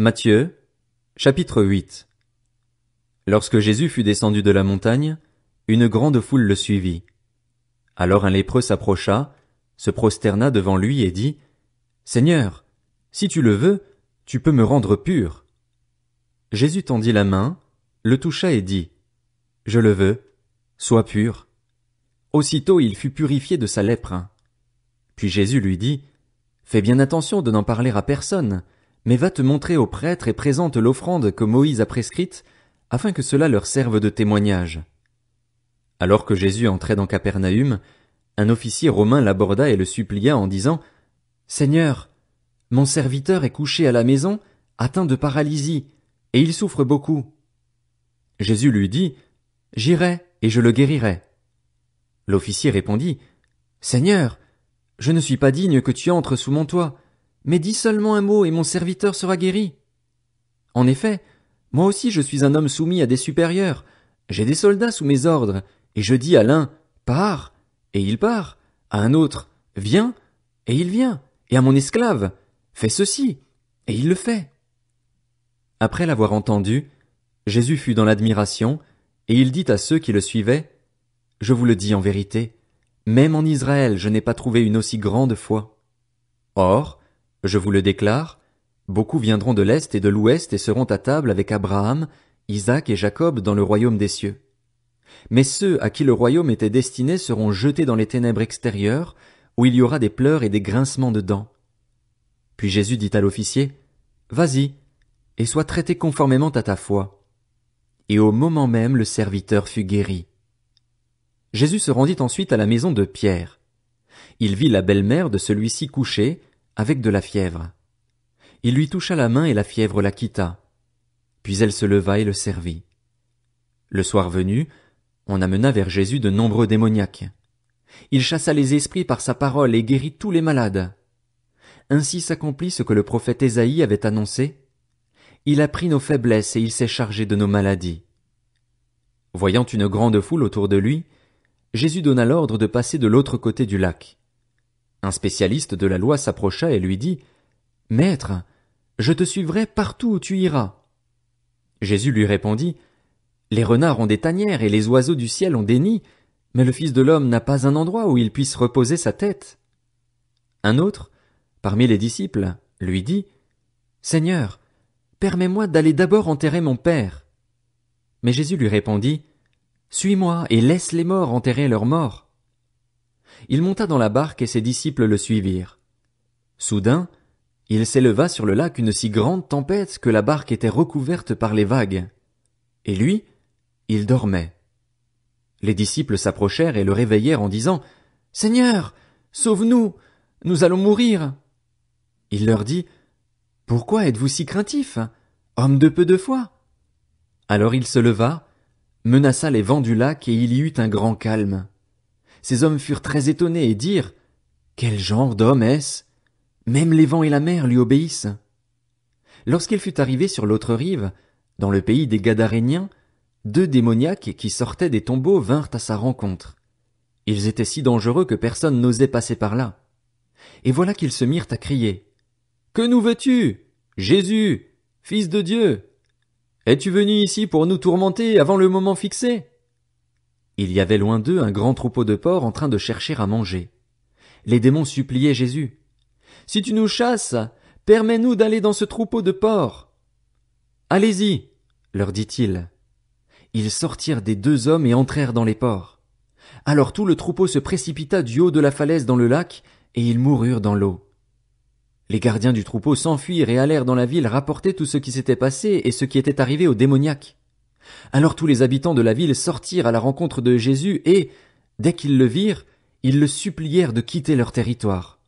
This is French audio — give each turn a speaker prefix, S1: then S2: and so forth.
S1: Matthieu, chapitre 8. Lorsque Jésus fut descendu de la montagne, une grande foule le suivit. Alors un lépreux s'approcha, se prosterna devant lui et dit, « Seigneur, si tu le veux, tu peux me rendre pur. » Jésus tendit la main, le toucha et dit, « Je le veux, sois pur. » Aussitôt il fut purifié de sa lèpre. Puis Jésus lui dit, « Fais bien attention de n'en parler à personne, mais va te montrer aux prêtres et présente l'offrande que Moïse a prescrite, afin que cela leur serve de témoignage. » Alors que Jésus entrait dans Capernaüm, un officier romain l'aborda et le supplia en disant, « Seigneur, mon serviteur est couché à la maison, atteint de paralysie, et il souffre beaucoup. » Jésus lui dit, « J'irai, et je le guérirai. » L'officier répondit, « Seigneur, je ne suis pas digne que tu entres sous mon toit, mais dis seulement un mot et mon serviteur sera guéri. En effet, moi aussi je suis un homme soumis à des supérieurs, j'ai des soldats sous mes ordres, et je dis à l'un, pars, et il part, à un autre, viens, et il vient, et à mon esclave, fais ceci, et il le fait. » Après l'avoir entendu, Jésus fut dans l'admiration, et il dit à ceux qui le suivaient, « Je vous le dis en vérité, même en Israël je n'ai pas trouvé une aussi grande foi. Or, je vous le déclare, beaucoup viendront de l'Est et de l'Ouest et seront à table avec Abraham, Isaac et Jacob dans le royaume des cieux. Mais ceux à qui le royaume était destiné seront jetés dans les ténèbres extérieures, où il y aura des pleurs et des grincements de dents. » Puis Jésus dit à l'officier, « Vas-y, et sois traité conformément à ta foi. » Et au moment même le serviteur fut guéri. Jésus se rendit ensuite à la maison de Pierre. Il vit la belle-mère de celui-ci couchée, avec de la fièvre. Il lui toucha la main et la fièvre la quitta. Puis elle se leva et le servit. Le soir venu, on amena vers Jésus de nombreux démoniaques. Il chassa les esprits par sa parole et guérit tous les malades. Ainsi s'accomplit ce que le prophète Ésaïe avait annoncé. Il a pris nos faiblesses et il s'est chargé de nos maladies. Voyant une grande foule autour de lui, Jésus donna l'ordre de passer de l'autre côté du lac. Un spécialiste de la loi s'approcha et lui dit, « Maître, je te suivrai partout où tu iras. » Jésus lui répondit, « Les renards ont des tanières et les oiseaux du ciel ont des nids, mais le Fils de l'homme n'a pas un endroit où il puisse reposer sa tête. » Un autre, parmi les disciples, lui dit, « Seigneur, permets-moi d'aller d'abord enterrer mon père. » Mais Jésus lui répondit, « Suis-moi et laisse les morts enterrer leurs morts. » Il monta dans la barque et ses disciples le suivirent. Soudain, il s'éleva sur le lac une si grande tempête que la barque était recouverte par les vagues. Et lui, il dormait. Les disciples s'approchèrent et le réveillèrent en disant, « Seigneur, sauve-nous, nous allons mourir. » Il leur dit, « Pourquoi êtes-vous si craintifs, hommes de peu de foi? » Alors il se leva, menaça les vents du lac et il y eut un grand calme. Ces hommes furent très étonnés et dirent, « Quel genre d'homme est-ce? Même les vents et la mer lui obéissent. » Lorsqu'il fut arrivé sur l'autre rive, dans le pays des Gadaréniens, 2 démoniaques qui sortaient des tombeaux vinrent à sa rencontre. Ils étaient si dangereux que personne n'osait passer par là. Et voilà qu'ils se mirent à crier, « Que nous veux-tu, Jésus, Fils de Dieu? Es-tu venu ici pour nous tourmenter avant le moment fixé? » Il y avait loin d'eux un grand troupeau de porcs en train de chercher à manger. Les démons suppliaient Jésus, « Si tu nous chasses, permets-nous d'aller dans ce troupeau de porcs. » « Allez-y, » leur dit-il. Ils sortirent des 2 hommes et entrèrent dans les porcs. Alors tout le troupeau se précipita du haut de la falaise dans le lac, et ils moururent dans l'eau. Les gardiens du troupeau s'enfuirent et allèrent dans la ville rapporter tout ce qui s'était passé et ce qui était arrivé aux démoniaques. Alors tous les habitants de la ville sortirent à la rencontre de Jésus et, dès qu'ils le virent, ils le supplièrent de quitter leur territoire.